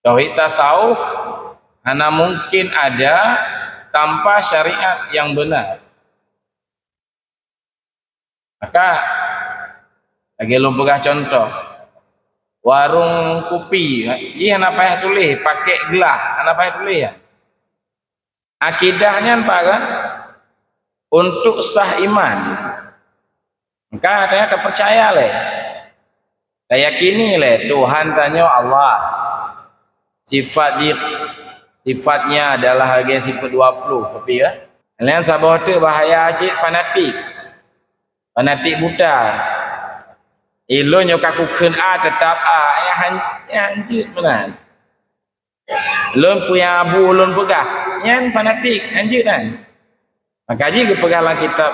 Tauhid tasawuf hanya mungkin ada tanpa syariat yang benar. Maka lagi lumpur contoh warung kopi, iya apa yang tulis pakai gelas, apa yang tulis ya? Akidahnya apa kan? Untuk sah iman. Maka katanya terpercaya leh. Saya yakini leh Tuhan tanya Allah. Sifatnya adalah harga sifat 20 kopi ya. Kalian sabar tu bahaya cik fanatik. Fanatik buta. Ilo nyokaku kun A tetap A. Ya hancur benar. Lon punya abu lon pegah. Yang fanatik hancur kan. Maka jika pegahlah kitab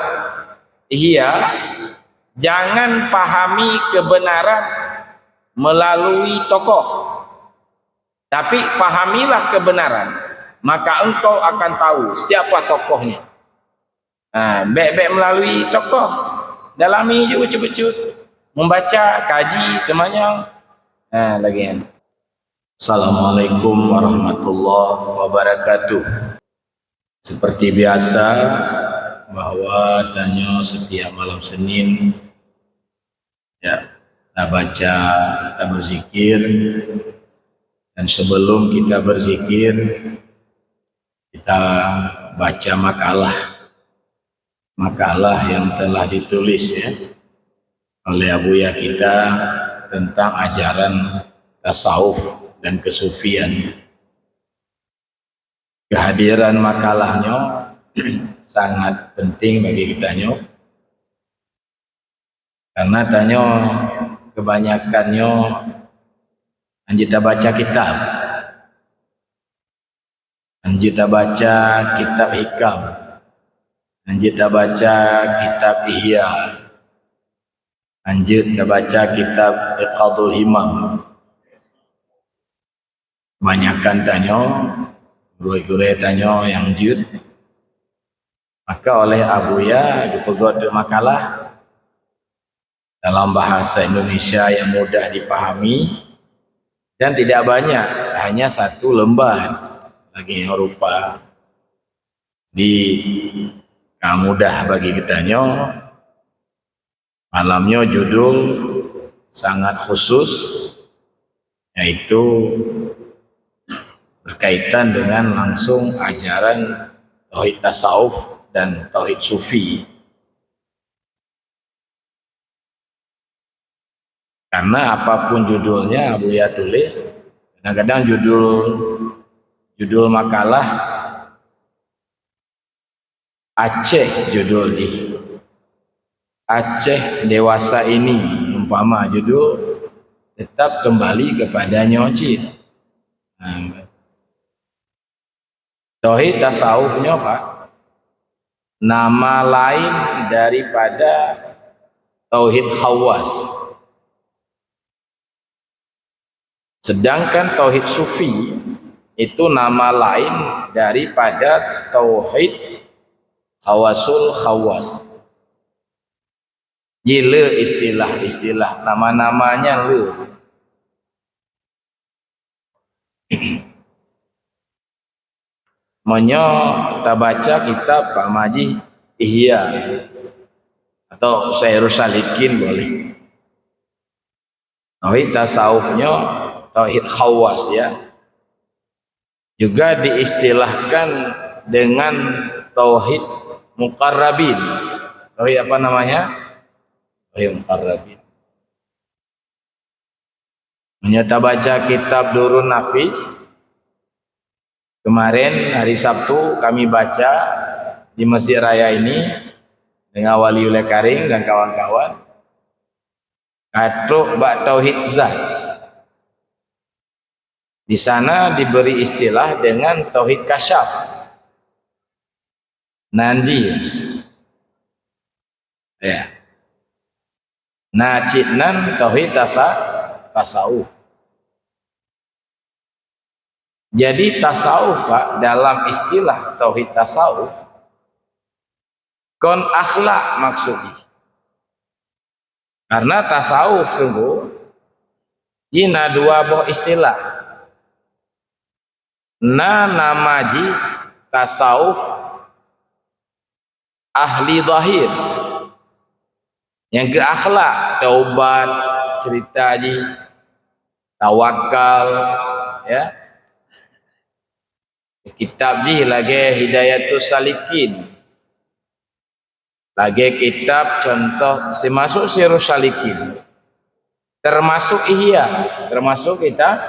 Ihya, jangan pahami kebenaran melalui tokoh, tapi pahamilah kebenaran, maka engkau akan tahu siapa tokohnya. Baik-baik melalui tokoh, dalami juga cut-cut, membaca, kaji, temannya. Lagi kan. Assalamualaikum warahmatullahi wabarakatuh. Seperti biasa, bahwa tanya setiap malam Senin ya kita baca, kita berzikir, dan sebelum kita berzikir kita baca makalah yang telah ditulis ya oleh abuya kita tentang ajaran tasawuf dan kesufian. Kehadiran makalahnya sangat penting bagi kita karena tanya kebanyakannya kita baca kitab, kita baca kitab hikam, kita baca kitab ihya, kita baca kitab iqadul himam. Kebanyakan tanya guru-guru tanya yang jud. Maka oleh abuya dipegot makalah dalam bahasa Indonesia yang mudah dipahami dan tidak banyak, hanya satu lembar lagi yang rupa mudah bagi kitanya. Malamnya judul sangat khusus, yaitu berkaitan dengan langsung ajaran tauhid tasawuf dan tauhid sufi. Karena apapun judulnya abuya tulis, kadang-kadang judul makalah Aceh judul Aceh dewasa ini umpama judul, tetap kembali kepada nyocit. Tauhid tasawufnya Pak, nama lain daripada tauhid khawas. Sedangkan tauhid sufi itu nama lain daripada tauhid khawasul khawas. Gila istilah nama-namanya lu. Kita baca kitab Pak Maji Ihya atau Syairus Salikin boleh. Tauhid tasawufnya tauhid khawas ya. Juga diistilahkan dengan tauhid muqarrabin. Tauhid apa namanya? Tauhid muqarrabin. Kita baca kitab Durun Nafis. Kemarin hari Sabtu kami baca di Masjid Raya ini dengan Waliullah Karing dan kawan-kawan. Katuk bak tauhid zat. Di sana diberi istilah dengan tauhid kasyaf. Nanti ya. Nacidnan tauhid tasawuf. Jadi tasawuf Pak, dalam istilah tauhid tasawuf kon akhlak maksudnya. Karena tasawuf tunggu ini dua buah istilah. namaji tasawuf ahli zahir yang ke akhlak, taubat, cerita ji, tawakal, ya. Kitab ji lagi Hidayatus Salikin, lagi kitab contoh masuk Sirus Salikin, termasuk termasuk kitab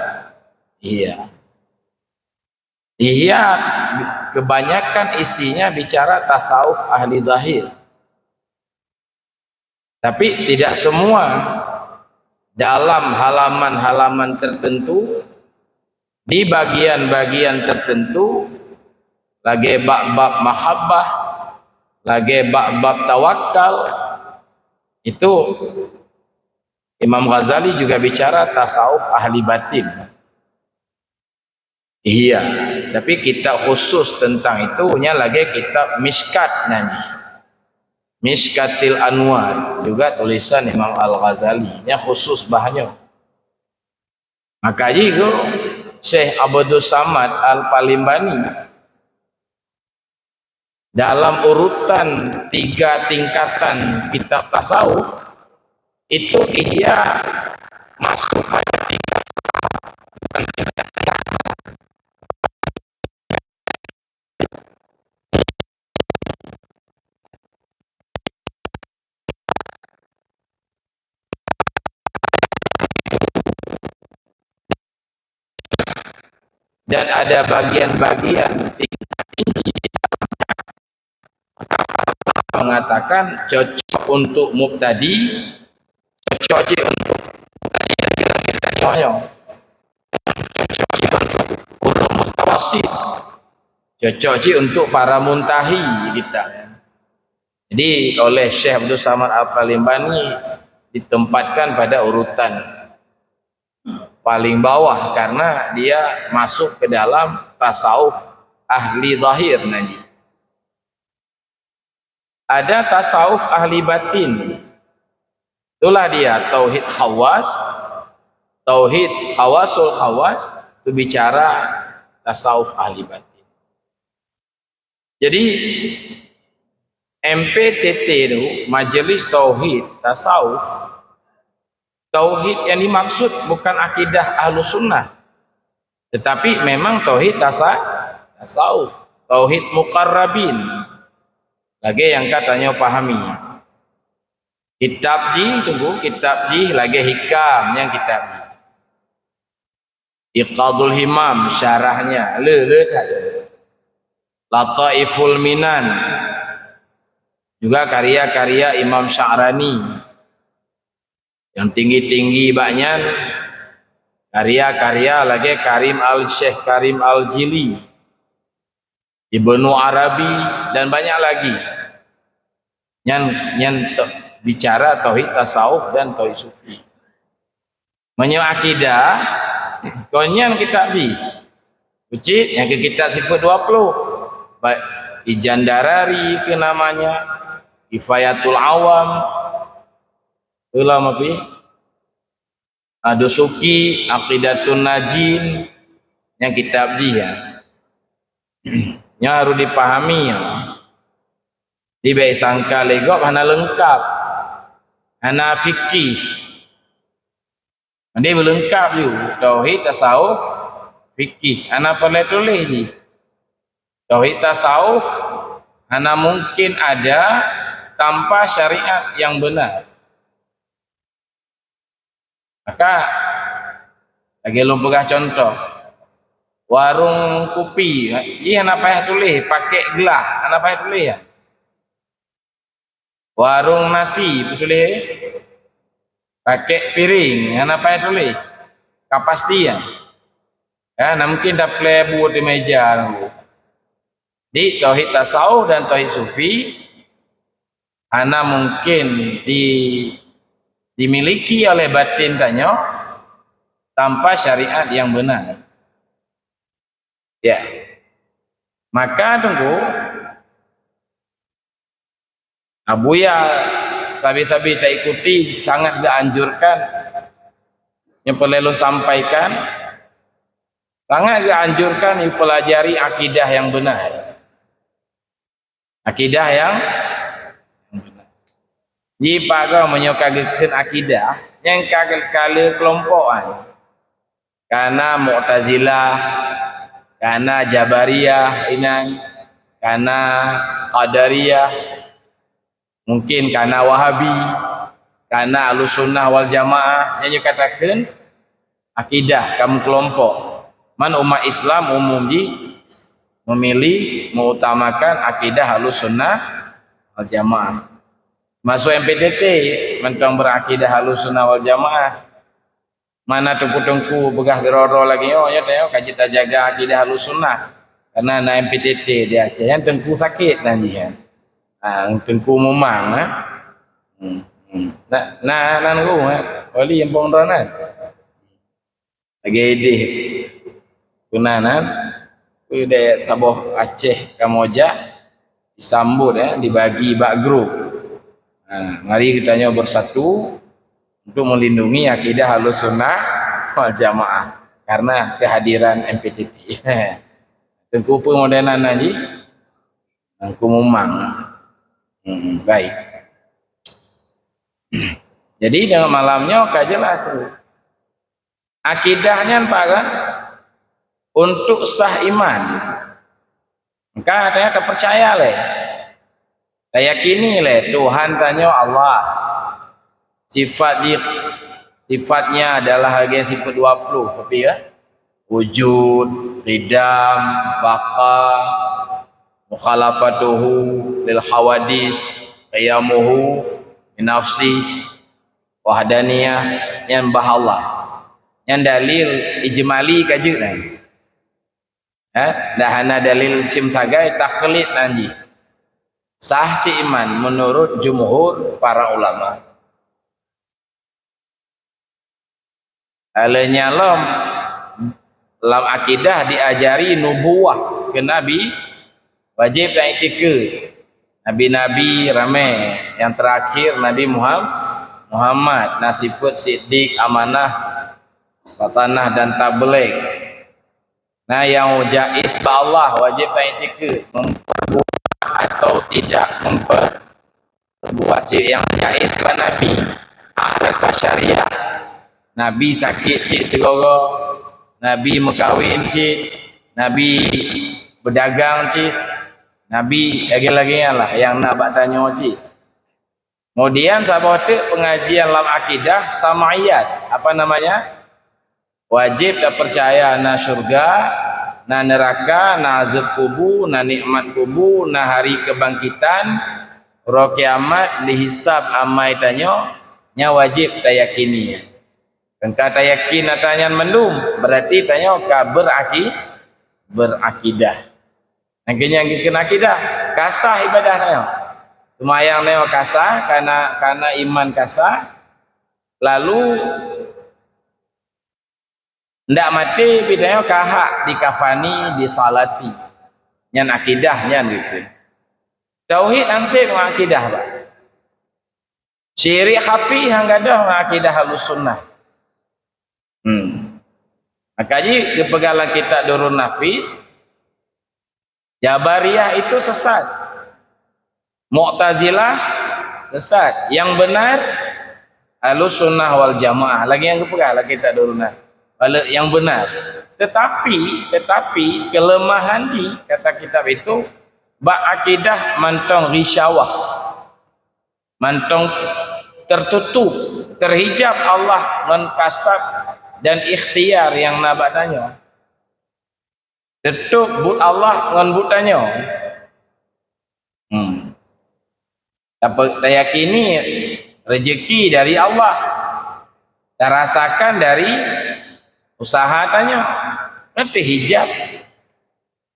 Ihya kebanyakan isinya bicara tasawuf ahli zahir, tapi tidak semua. Dalam halaman-halaman tertentu, di bagian-bagian tertentu, lagi bab-bab mahabbah, lagi bab-bab tawakal, itu Imam Ghazali juga bicara tasawuf ahli batin. Iya, tapi kitab khusus tentang itu nya lagi kitab Miskat nanti. Miskatil Anwar juga tulisan Imam Al-Ghazali nya khusus bahannya. Maka itu Syekh Abdul Samad Al-Palimbani dalam urutan 3 tingkatan kitab tasawuf itu dia masuk pada 3 tingkatan. Dan ada bagian-bagian tinggi mengatakan cocok untuk mubtadi, cocok untuk ulum mutawasid, cocok untuk para muntahi kita. Jadi oleh Syekh Abdul Samad Al-Palimbani ditempatkan pada urutan paling bawah karena dia masuk ke dalam tasawuf ahli zahir nanti. Ada tasawuf ahli batin, itulah dia tauhid khawas, tauhid khawasul khawas, itu bicara tasawuf ahli batin. Jadi MPTT itu Majelis Tauhid Tasawuf, tauhid yang dimaksud bukan akidah Ahlus Sunnah, tetapi memang tauhid tasawuf, tauhid muqarrabin. Lagi yang katanya pahami. Kitab ji tunggu, kitab ji lagi hikam yang kitab ji. Iqadul Himam syarahnya Lataiful Minan juga karya-karya Imam Sya'rani yang tinggi-tinggi banyak, karya-karya lagi Syekh Karim Al-Jili, Ibnu Arabi dan banyak lagi yang bicara tauhid tasawuf dan tauhid sufi. Menyo akidah konyen kitab bi ucit yang ke kitab sifat 20 baik Ijandarari ke namanya, Kifayatul Awam ulama pi Adusuki, Aqidatun Najin yang kitab dia yang harus dipahami ya. Di baik sangka legok hana lengkap, hana fikih, dia berlengkap juga tauhid tasawuf fikih. Hana perlu tulis ni tauhid tasawuf hana mungkin ada tanpa syariat yang benar. Maka lagi lumpegah contoh warung kopi, iya nak payah tulis pakai gelas, anak payah tulis ya. Warung nasi tulis pakai piring, anak payah tulis kepastian. Ya, mungkin dah play buat di meja. Di tauhid tasawuf dan tauhid sufi, ana mungkin dimiliki oleh batin tanya tanpa syariat yang benar. Ya, maka tunggu Abuya sabi-sabi tak ikuti sangat dianjurkan yang perlu sampaikan Sangat dianjurkan dipelajari akidah yang benar. Akidah yang benar. Jika kau menyokagakan akidah yang kala kelompokan, karena Mu'tazilah, karena Jabariyah, karena Qadariyah, mungkin karena Wahabi, karena Ahlussunnah wal Jamaah, yang katakan akidah kamu kelompok. Man umat Islam umum memilih mengutamakan akidah Ahlussunnah wal Jamaah. Masuk MPTT mentang berakidah Ahlussunnah wal Jamaah. Mana tengku-tengku begah geroro lagi ya tengok kaji tak jaga akidah Ahlussunnah. Karena na MPTT dia Aceh yang tengku sakit nanti kan. Tengku memang Nah nunggu wali yang pondronan. Lagi idih kunanan udah saboh Aceh Kamoja disambut dibagi bak grup. Mari kita nyoba bersatu untuk melindungi akidah Ahlussunnah wal Jamaah karena kehadiran MPTT. Tengku pun modernan aja, aku memang baik. Jadi dalam malamnya kau jelas akidahnya apa kan? Untuk sah iman, maka katanya terpercaya leh. Yakini leh Tuhan tanya Allah. Sifatnya adalah harga sifat 20 tapi ya wujud, qidam, baqa, mukhalafatuhu lil hawadis, qiyamuhu nafsi, wahdaniyah yang Allah. Yang dalil ijmali kajian. Dah hana dalil simsagai taklid nanti. Sah si iman menurut jumhur para ulama. Alanya lam akidah diajari nubuah ke Nabi wajib dan iktikad. Nabi-nabi ramai. Yang terakhir Nabi Muhammad nasifut siddiq amanah fatanah dan tabligh. Nah yang jaiz ba Allah wajib dan iktikad memperbuat atau tidak memperbuat yang jaiz ke Nabi ada syariah. Nabi sakit cik tergoro, Nabi mekawin cik, Nabi berdagang cik, Nabi lagi-lagi lah yang nak buat tanya cik. Kemudian sahabat pengajian dalam akidah sama'iyat, apa namanya? Wajib tak percaya na syurga, na neraka, na azab kubur, na nikmat kubur, na hari kebangkitan, roh kiamat, dihisab amai tanya, nya wajib tak yakini. Dan kata yakin tanya mendum berarti tanya berakidah. Akhirnya kena akidah kasah ibadah tanya. Semayang tanya kasah karena iman kasah. Lalu ndak mati bidanya kahak dikafani disalati. Yang akidahnya gitu. Tauhid antik akidah pak. Syirik khafi hang ada akidah Ahlussunnah. Maka di pegalan kita Durun Nafis, Jabariyah itu sesat, Mu'tazilah sesat, yang benar Ahlussunnah wal Jamaah. Lagi yang kepegalan kita Durun Nafis, yang benar. Tetapi kelemahan kata kitab itu bak akidah mantong risyawah, mantong tertutup, terhijab Allah menkasab dan ikhtiar yang nabak tanya. Tetuk but Allah ngan but tanya. Dapat yakini rezeki dari Allah. Dan rasakan dari usaha tanya. Nanti hijab.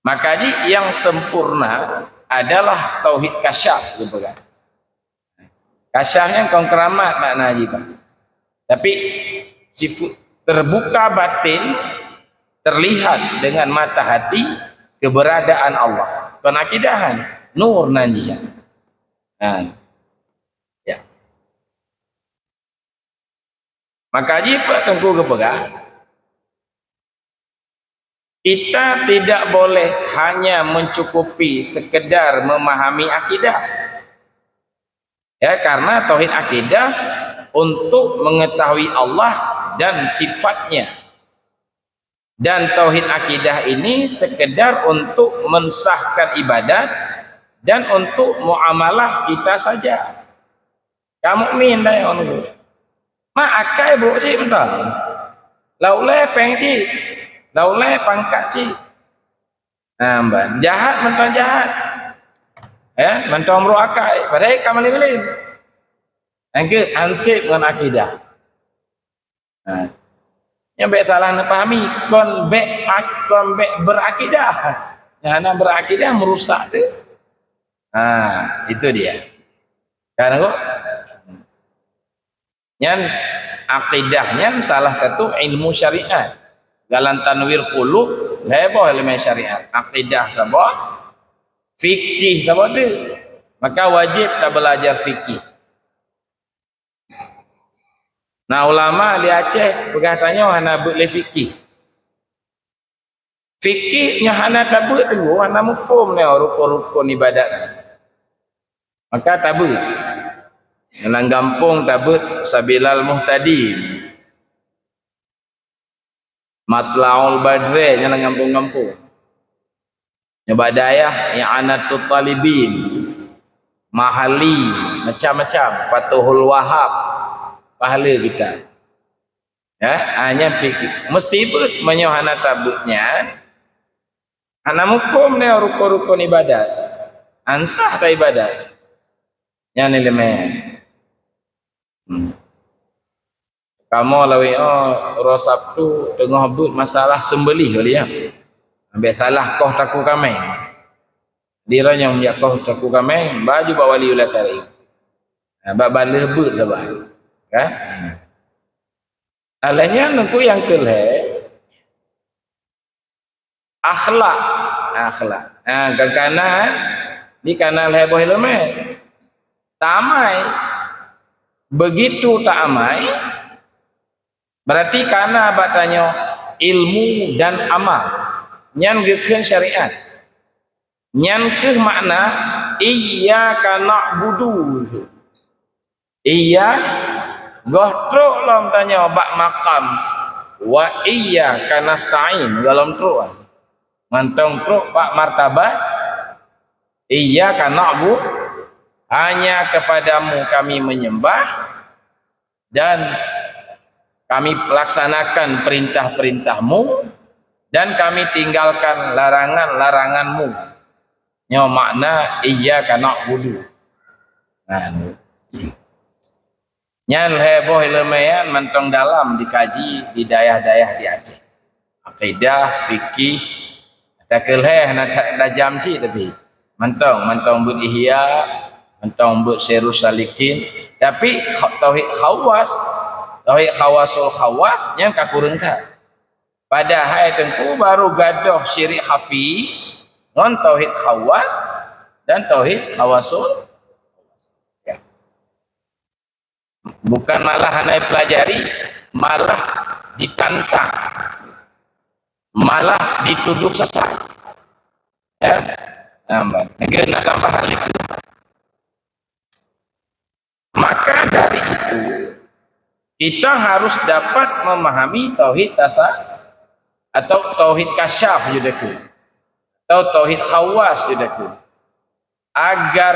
Maka yang sempurna adalah tauhid kasyaf gitu kan. Kasyafnya kau keramat makna Pak. Tapi sifat terbuka batin terlihat dengan mata hati keberadaan Allah. Penakidahan nur nanjian. Ya. Maka jika tengku kepegang Kita tidak boleh hanya mencukupi sekedar memahami akidah. Ya, karena tauhid akidah untuk mengetahui Allah dan sifatnya. Dan tauhid akidah ini sekedar untuk mensahkan ibadat dan untuk muamalah kita saja. Kamu min dah yang nunggu. Mak akai bro cik mentang. Laulai peng cik. Laulai pangkat cik. Nah, jahat mentang jahat. Ya, mentang bro akai. Padahal kamu malin-malin. Angkat antip dengan akidah. Nah, yang baik salah nak pahami kon baik berakidah. Yang nak berakidah merusak tu. Itu dia. Karena kok yang akidahnya salah satu ilmu syariat. Dalam tanwir qulub leboh ilmu syariat. Akidah sabah, fikih sabah tu. Maka wajib kita belajar fikih. Nah ulama di Aceh berkatanya hana boleh fikih. Fikihnya hana tabut tu, hana mufhum ni rukun-rukun ibadat. Maka tabut. Dalam kampung tabut sabilal muhtadin. Matla'ul badre dalam kampung-kampung. Badayah i'anatul talibin. Mahali macam-macam, Patuhul Wahab. Pahala kita. Ya, hanya fikir. Mesti pun menyohana tabutnya. Hana mukum ni rukun-rukun ibadat. Ansah tak ibadat. Yang ni lemah. Kamu lawi roh Sabtu tengah but masalah sembelih kali ya. Ambil salah kau taku kami. Dia yang menjak kau taku kami, baju bawa wali ulat tarik. Bak balah but sabah. Kan? Alahnya nunggu yang kelih akhlak. Kakana di kanal heboh lemah. Tamai. Begitu tak amai. Berarti karena batanya ilmu dan amal. Nyan gekeun syariat. Nyan ke makna iyyaka na'budu. Iya gotruk lam tanya bak makam wa iyyaka nasta'in dalam truan mantong truk bak martabat iyyaka na'budu hanya kepadamu kami menyembah dan kami laksanakan perintah-perintahmu dan kami tinggalkan larangan-laranganmu. Nyo makna iyyaka na'budu. Nyan heboh ilmiah mentong dalam dikaji di daerah-daerah di Aceh. Akidah, fikih, tak keleh nak jam ci tapi mentong but ihya, mentong but sirus salikin, tapi tauhid khawasul khawas yang kakurung dah. Pada hai tengku baru gadoh syirik khafi, ngon tauhid khawas dan tauhid khawasul. Bukan malah hanya pelajari, malah ditantang, malah dituduh sesat. Ya, negara nak tambah hal itu. Maka dari itu kita harus dapat memahami tauhid tasawuf atau tauhid kasyaf judaku, atau tauhid khawas judaku, agar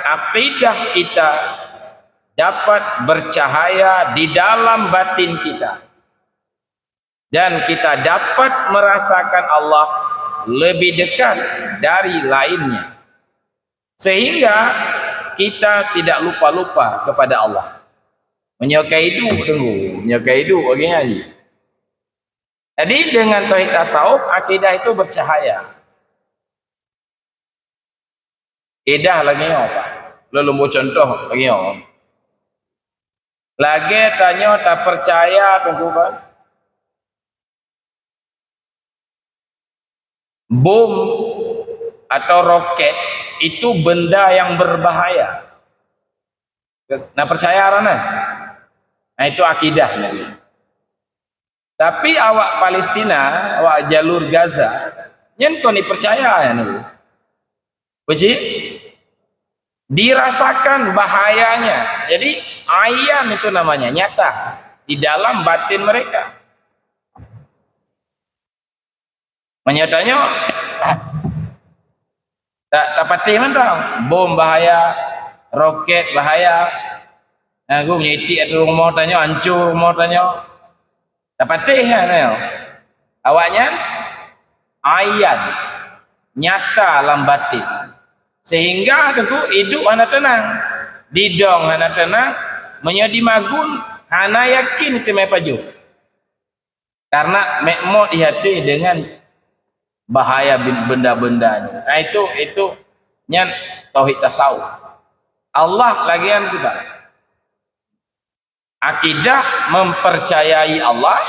akidah kita dapat bercahaya di dalam batin kita dan kita dapat merasakan Allah lebih dekat dari lainnya sehingga kita tidak lupa-lupa kepada Allah. Menyukai hidup bagi ngaji. Jadi dengan tauhid tasawuf akidah itu bercahaya. Edah lagi apa? Lalu contoh lagi apa? Lagi tanya tak percaya tunggu kan? Bom atau roket itu benda yang berbahaya. Nah percaya Rana? Nah itu akidah lagi. Tapi awak Palestina, awak jalur Gaza, nyen kau ni percaya ya nu. Puji, dirasakan bahayanya. Jadi ayan itu namanya nyata di dalam batin mereka. Menyatanya tak pati man tau. Bom bahaya, roket bahaya. Aku menyitik ada rumah tanya, hancur rumah tanya. Tak pati kan ya. Awaknya ayan nyata dalam batin. Sehingga tentu hidup hana tenang. Didong hana tenang, menyadi magun hana yakin itu mai paju. Karena mekmo di hati dengan bahaya benda-bendanya. Nah itu nyan tauhid tasawuf. Allah lagian kita. Akidah mempercayai Allah,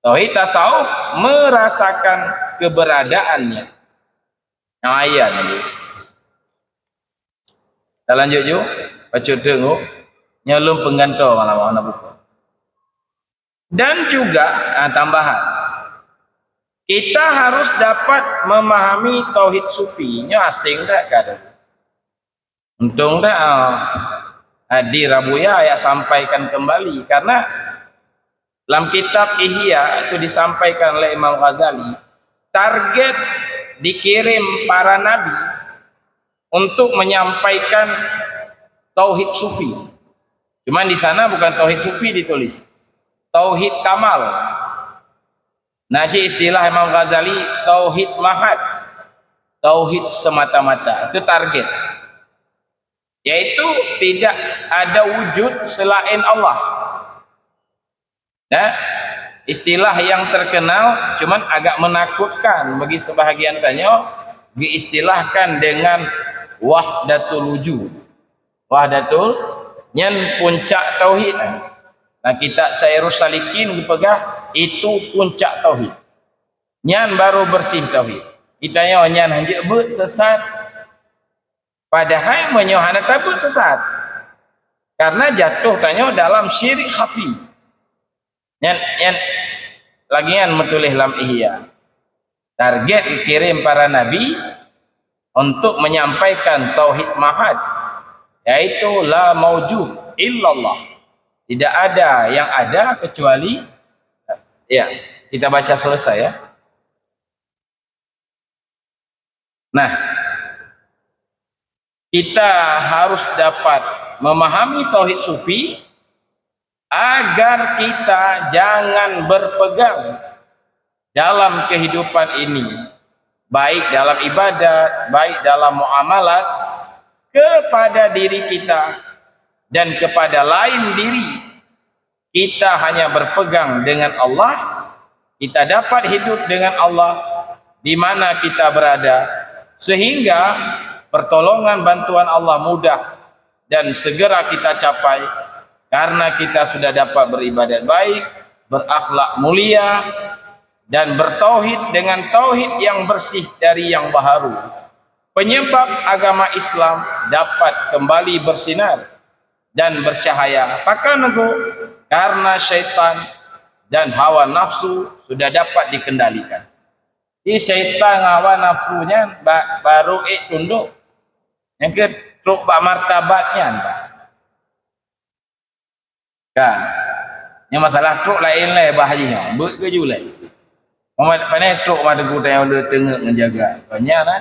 tauhid tasawuf merasakan keberadaannya. Nah ayat ni. Kita lanjut jom. Baca tengok. Nyalum penggantar malam nak buka. Dan juga tambahan. Kita harus dapat memahami tauhid sufi. Nya asing tak kadang. Untung tak di Rabuya ayat sampaikan kembali. Karena dalam kitab Ihya itu disampaikan oleh Imam Ghazali. Target dikirim para nabi untuk menyampaikan tauhid sufi. Cuman di sana bukan tauhid sufi ditulis. Tauhid kamal. Naji istilah Imam Ghazali tauhid mahad. Tauhid semata-mata. Itu target. Yaitu tidak ada wujud selain Allah. Nah, istilah yang terkenal cuman agak menakutkan bagi sebahagian tanya diistilahkan dengan wahdatul wujud. Wahdatul nyen puncak tauhid. Nah kita Sairus Salikin dipegah itu puncak tauhid. Nyan baru bersih tauhid. Kita nyan hanjek bet sesat. Padahal menyohana tabut sesat. Karena jatuh tanya dalam syirik khafi. Nyan lagian metulih lam Ihya. Target dikirim para nabi untuk menyampaikan tauhid mahad, yaitu la maujud illallah. Tidak ada yang ada kecuali ya. Kita baca selesai ya. Nah, kita harus dapat memahami tauhid sufi agar kita jangan berpegang dalam kehidupan ini, baik dalam ibadat, baik dalam muamalat, kepada diri kita dan kepada lain diri. Kita hanya berpegang dengan Allah, kita dapat hidup dengan Allah di mana kita berada, sehingga pertolongan bantuan Allah mudah dan segera kita capai karena kita sudah dapat beribadat baik, berakhlak mulia, dan bertauhid dengan tauhid yang bersih dari yang baharu. Penyebab agama Islam dapat kembali bersinar dan bercahaya. Pakai nego karena syaitan dan hawa nafsu sudah dapat dikendalikan. Di syaitan hawa nafsunya baru tunduk. Yang ke truk bak martabatnya. Kan? Yang masalah truk lain lah bahaya. Ber ke julai. Pandai truk mata kuda yang udah tengok menjaga. Banyak lah.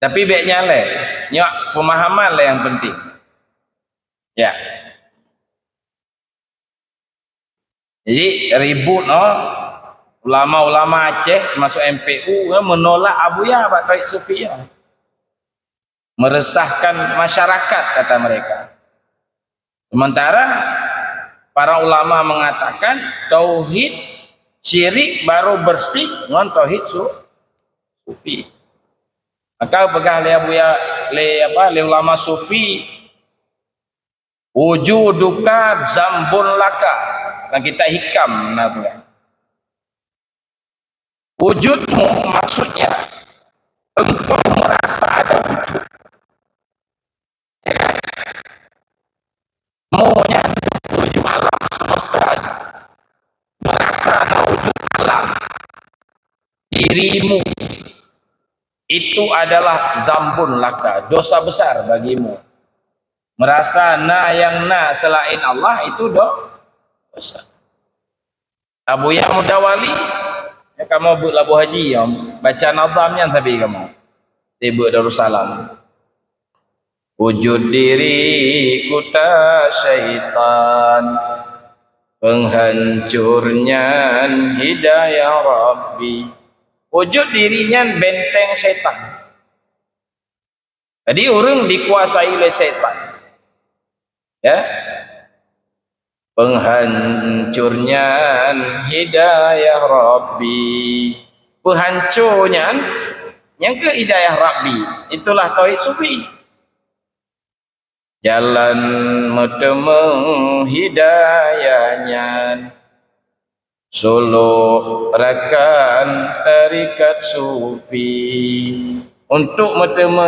Tapi baiknya lah. Nyak pemahaman lah yang penting. Ya. Jadi ribut ulama-ulama Aceh masuk MPU menolak Abuya Pak Taib Sufia. Meresahkan masyarakat kata mereka. Sementara para ulama mengatakan tauhid syirik baru bersih dengan tauhid sufi. Maka pegang le ulama sufi wujuduka zambun laka. Dan kita hikam namanya. Wujudmu maksudnya engkau merasa ada wujud. Ya kan? Maunya wujud alam semesta. dirimu itu adalah zambun laka, dosa besar bagimu. Merasa yang selain Allah itu dosa. Abu Ya Mudawali, ya kamu buat labu haji ya, baca nazamnya tapi kamu tiba Darussalam. Wujud diri kuta syaitan, penghancurnya hidayah Rabbi. Wujud dirinya benteng syaitan. Jadi orang dikuasai oleh syaitan. Ya. Penghancurnya hidayah Rabbi. Penghancurnya yang ke hidayah Rabbi. Itulah tauhid sufi. Jalan metemu hidayahnya, suluk rakan tarikat sufi. Untuk metemu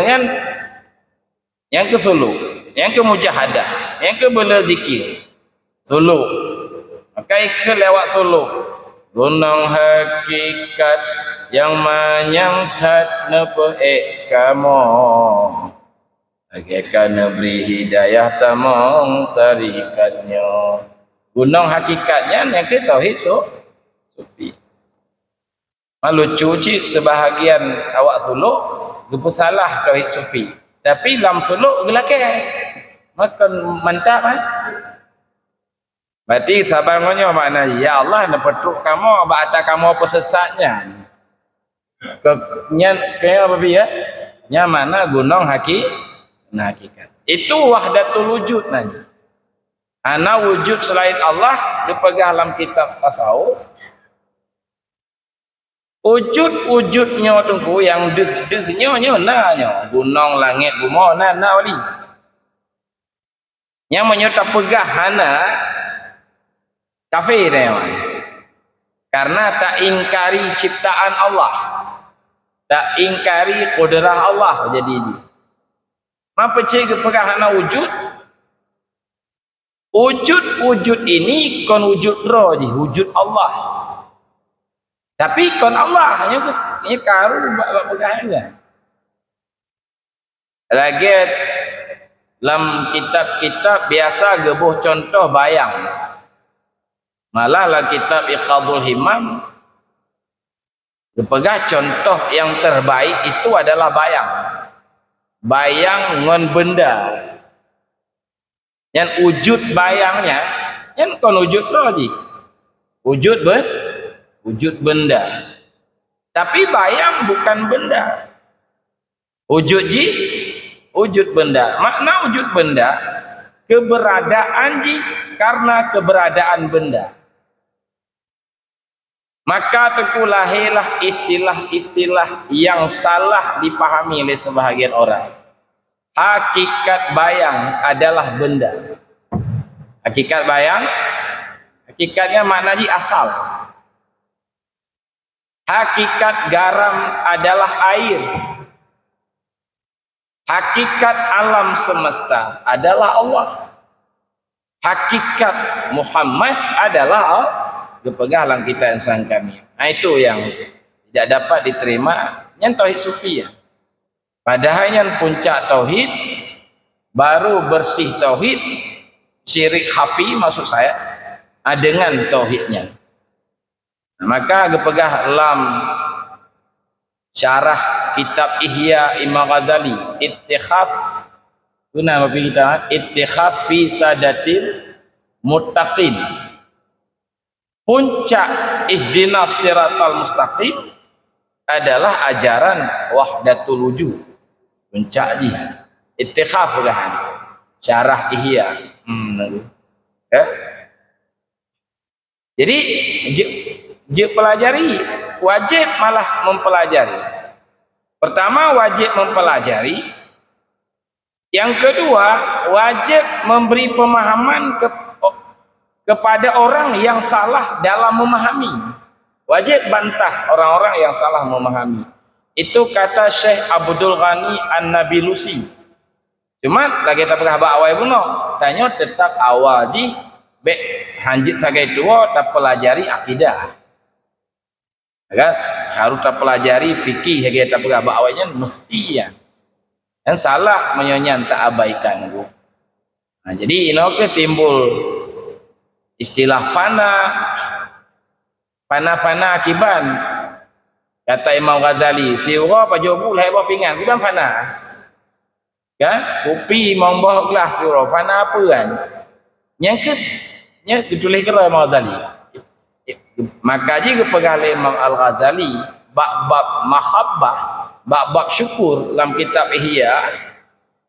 yang ke suluk, yang ke mujahadah, yang ke bela zikir, suluk. Maka ke lewat suluk, gunung hakikat yang menyangtat nepe kamu. Agaknya beri hidayah tamang tarikatnya. Gunung hakikatnya yang ke tauhid sufi. Lucu cik sebahagian awak suluk gepu salah tauhid sufi. Tapi dalam suluk gelakai. Makan mantap kan? Berarti sabangannya makna ya Allah nak petuk kamu bata kamu apa sesatnya. Kayak apa ya? Nya mana gunung hakikat. Itu wahdatul wujud nanya. Ana wujud selain Allah dipegang dalam kitab tasawuf. Wujud-wujudnya tunggu yang deh-dehnya nanya gunung langit bumi na wali. Yang menyerta pegah hana kafir ya. Karena tak ingkari ciptaan Allah. Tak ingkari kudrah Allah jadi ini. Apa cik kepegahana wujud? Wujud ini kon wujud roh je, wujud Allah. Tapi kon Allah hanya karu bab pegahannya. Lagi dalam kitab-kitab biasa gebuh contoh bayang. Malah lah kitab Iqadul Himam kepegah contoh yang terbaik itu adalah bayang. Bayang ngon benda yang wujud bayangnya yang kon wujud roji wujud benda, tapi bayang bukan benda. Wujud benda, makna wujud benda keberadaan karena keberadaan benda. Maka terkulahirlah istilah-istilah yang salah dipahami oleh sebahagian orang. Hakikat bayang adalah benda. Hakikat bayang, hakikatnya maknanya asal. Hakikat garam adalah air. Hakikat alam semesta adalah Allah. Hakikat Muhammad adalah kepegahlah kita insan kami. Nah, itu yang tidak dapat diterima yang tauhid sufi ya. Padahal yang puncak tauhid baru bersih tauhid, syirik khafi maksud saya dengan tauhidnya. Nah, maka kepegah lam syarah kitab Ihya Imam Ghazali ittikhaf guna bagi kita ittikhaf fi sadatil muttaqin. Puncak ihdinas siratal mustaqim adalah ajaran wahdatul wujud. Puncak dia ittikhaf kan syarah Ihya. Ya. Jadi je pelajari, wajib malah mempelajari. Pertama wajib mempelajari. Yang kedua wajib memberi pemahaman kepada orang yang salah dalam memahami. Wajib bantah orang-orang yang salah memahami. Itu kata Syekh Abdul Ghani An-Nabilusi. Cuma lagi tak pernah bawa awal puno. Tanya tetap awal ji hanjit sagai tua tak pelajari akidah. Kan? harus terpelajari fikih kita pegah awalnya mesti ya. Dan salah menyanyian tak abaikan bu. Nah, jadi inoke timbul istilah fana akiban. Kata Imam Ghazali, fiura pajobul hai bah pingan, kiban fana. Kan? Kopi membah gelas fiura fana apa kan? Nyangkut nya ditulis kira Imam Ghazali. Maka jika pegang Imam Al-Ghazali bab mahabbah, bab syukur dalam kitab Ihya,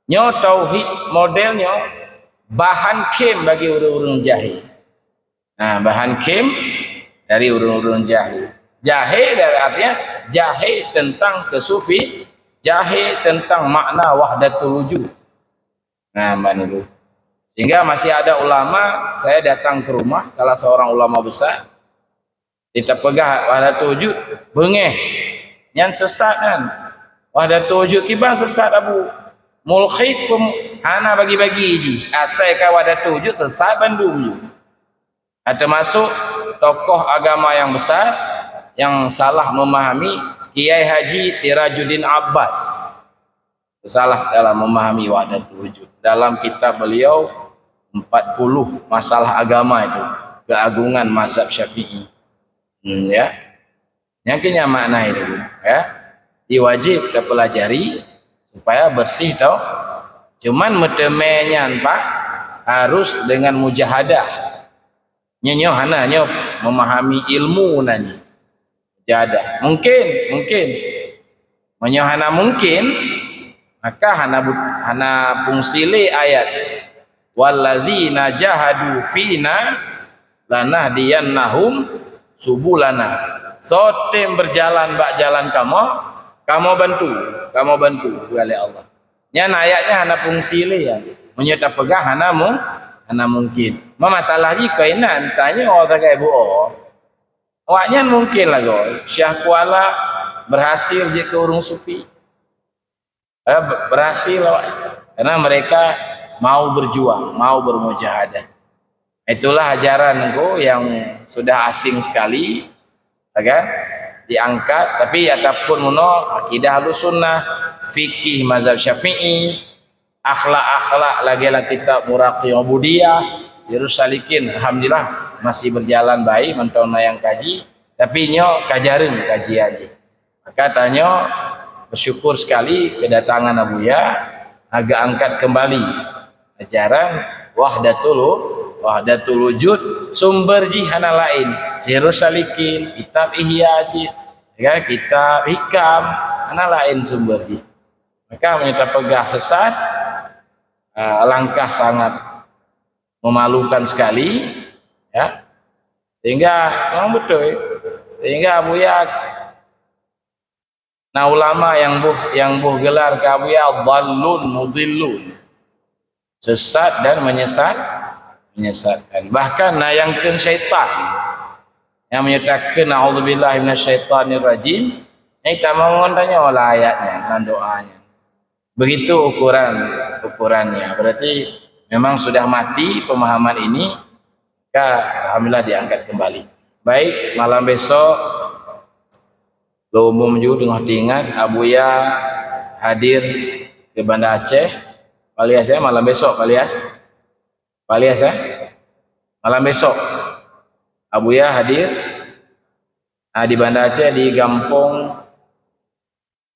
nyo tauhid modelnya bahan kem bagi urun-urun jahil. Nah, bahan kem dari urun-urun jahil. Jahil dari artinya jahil tentang kesufi, jahil tentang makna wahdatul wujud. Nah, menurut sehingga masih ada ulama, saya datang ke rumah salah seorang ulama besar, kita pegah wahdatul wujud, bengeh, yang sesat kan, wahdatul wujud kiban sesat abu, mulkhid pun hana bagi-bagi ji, asal ka wahdatul wujud sesat bandung. Ada masuk tokoh agama yang besar yang salah memahami Kiai Haji Sirajuddin Abbas, salah dalam memahami wahdatul wujud. Dalam kitab beliau 40 masalah agama itu keagungan mazhab Syafi'i. Ya. Yang kena makna itu ya. Diwajib kita pelajari supaya bersih tau. Cuman metemenyan Pak harus dengan mujahadah. Nyo hananya memahami ilmu nanya. Mujahadah. Mungkin menyohana mungkin maka hana fungsile ayat wallazina jahadu fina lanahdiyannahum subulana. Sotem berjalan bak jalan kamu bantu oleh Allah. Nya ayatnya hana fungsile ya. Menyata pegah hana mungkin. Masalah ji kainan tanya orang kayak bu. Awaknya mungkin lah goy. Syah Kuala berhasil je ke urung sufi. Berhasil awak. Karena mereka mau berjuang, mau bermujahadah. Itulah ajaran engkau yang sudah asing sekali, kan? Diangkat, tapi ataupun mono akidah Ahlussunnah, fikih mazhab Syafi'i, akhlak lagi lah kitab Muraqi Ubudiyah, Yerusalikin, alhamdulillah masih berjalan baik mentau yang kaji, tapi nyo kajareng kaji aja. Maka tanya bersyukur sekali kedatangan Abuya agak angkat kembali ajaran wahdatul wujud sumber jihana lain Sirrus Salikin, kitab Ihya ya, kitab Hikam ana lain sumber ji. Maka menyata pegah sesat langkah sangat memalukan sekali ya. Sehingga memang betul sehingga Abuya nah ulama yang buh gelar ke Abuya dhallun mudillun, sesat dan menyesatkan. Bahkan nayangkeun syaitan yang menyatakan a'udzubillahi minasyaitonir rajim. Ini tamangon tanya olah ayatnya dan doanya. Begitu ukurannya. Berarti memang sudah mati pemahaman ini. Maka alhamdulillah diangkat kembali. Baik, malam besok lo umum juga dengan diingat Abuya hadir ke Banda Aceh. Palias ya malam besok Palias ya. Malam besok Abuya hadir di Banda Aceh di Gampong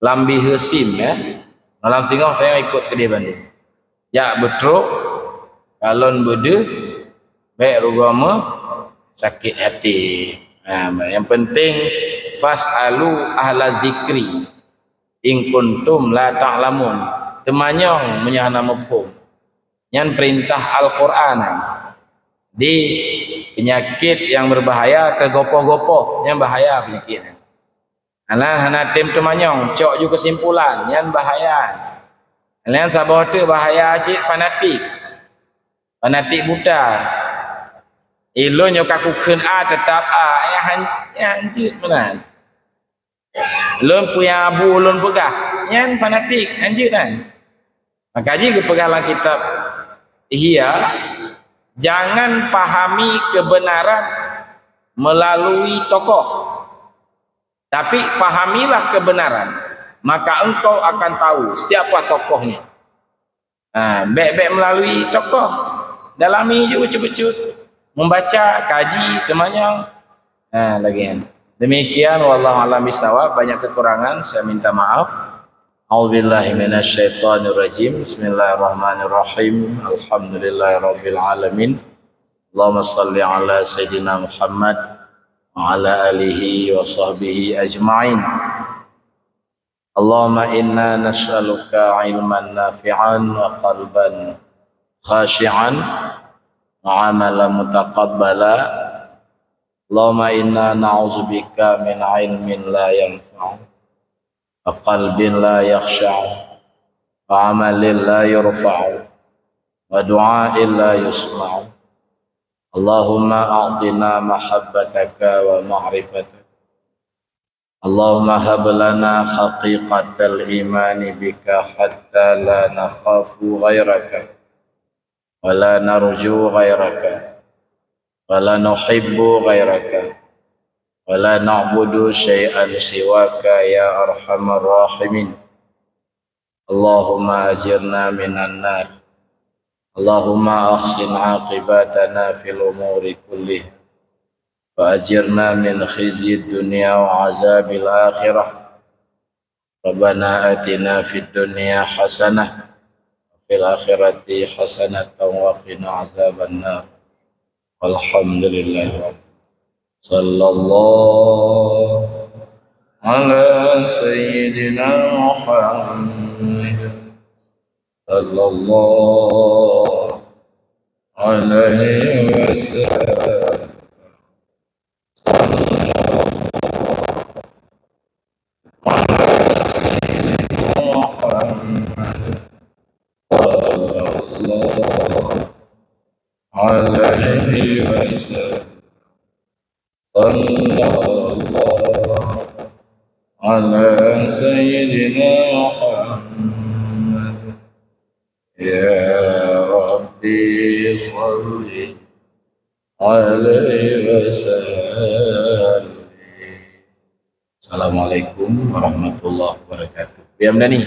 Lambi Hesim ya. Malam Singoh saya ikut ke dia Bandung. Ya betruk kalon bede baik rugama sakit hati. Nah, yang penting fas'alu ahla zikri in kuntum la ta'lamun. Temanyong menyahana mepung. Yang perintah Al-Qur'an di penyakit yang berbahaya kegopoh-gopoh yang bahaya penyakitnya. Hana tim temanyong cok juga kesimpulan yang bahaya. Kalian sabah tu bahaya cik fanatik buta. Ilo nyokakukeun tetap ya hancur benar. Lun punya abu lun pegah yang fanatik hancur kan. Maka jika pegahlah kitab Ihya, jangan pahami kebenaran melalui tokoh, Tapi pahamilah kebenaran, maka engkau akan tahu siapa tokohnya. Baik-baik melalui tokoh, dalami juga becut-becut, membaca, kaji, temannya. Lagi kan. Demikian wallahu a'lam bishawab. Banyak kekurangan, saya minta maaf. A'udzubillahi minasyaitonir rajim. Bismillahirrahmanirrahim. Alhamdulillahirabbil alamin. Allahumma shalli ala sayyidina Muhammad wa ala alihi wa sahbihi ajma'in. Allahumma inna nas'aluka ilman nafi'an wa qalban khashi'an wa amalan mutaqabbala. Allahumma inna na'udzubika min ilmin la yanfa'u wa qalbin la yakhsha'u wa amalin la yurfa'u wa du'a'in la yusma'u. Allahumma a'tina mahabbataka wa ma'rifataka. Allahumma hab lana haqiqatal imani bika hatta la nakhafu ghairaka wa la narju ghairaka wa la nuhibbu ghairaka wa la na'budu syai'an siwaka ya arhamar rahimin. Allahumma ajirna minan nar. Allahumma ahsin aqibatana fil umuri kullih wa ajirna min khizyid dunya wa azabil akhirah. Rabbana atina fid dunya hasanah wa fil akhirati hasanatan wa qina azaban nar. Walhamdulillah. Sallallahu ala sayyidina Muhammad sallallahu alaihi wasallam. Alaihi wasallam. Sallallahu ala sayyidina Muhammad. Ya Rabbi salli alaihi wasallam. Assalamualaikum warahmatullahi wabarakatuh. Biar Dani.